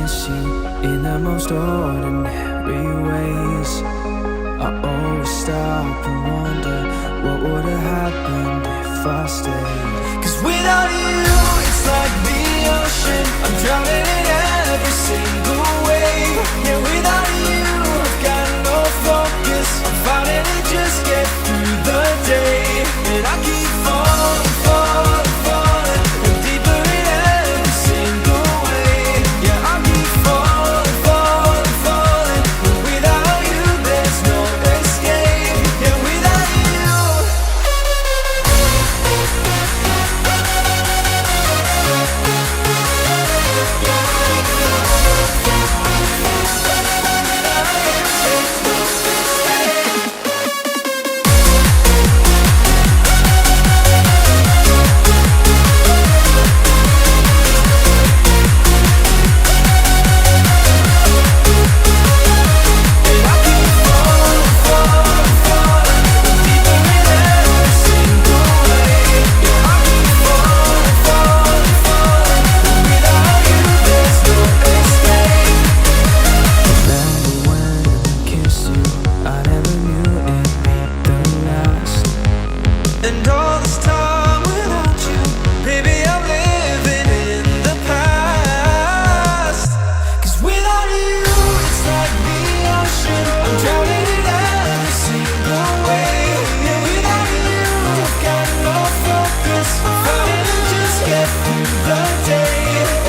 miss you in the most ordinary ways. I always stop and wonder what would have happened if I stayed. 'Cause without you, it's like the ocean, I'm drowning in every single wave. Yeah, without you, I've got no focus, I'm fighting to just get through the day. And I keep falling, falling, falling, and deeper in every single way. Yeah, I keep falling, falling, falling, but without you there's no escape. Yeah, without you. And all this time without you, baby, I'm living in the past. 'Cause without you, it's like the ocean, I'm drowning in every single wave. Yeah, without you, I've got no focus, I'm fighting to just get through the day.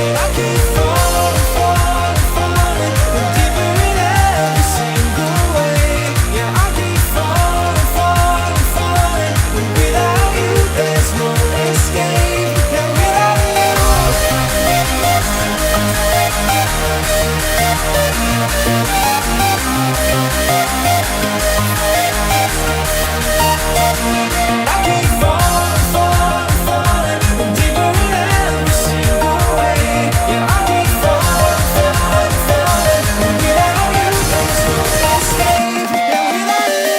And I keep falling, falling, falling, and deeper in every single way. Yeah, I keep falling, falling, falling, and without you there's no escape. Yeah, without you. I keep falling, falling, falling, and deeper in every single way. Yeah, I keep falling, falling, falling, and without you there's no escape. Yeah, without you.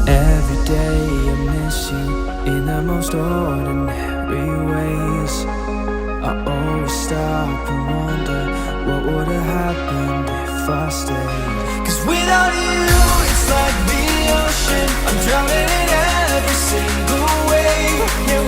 Every day I miss you in the most ordinary ways. I always stop and wonder what would have happened if I stayed. 'Cause without you, it's like the ocean, I'm drowning in every single wave. Yeah,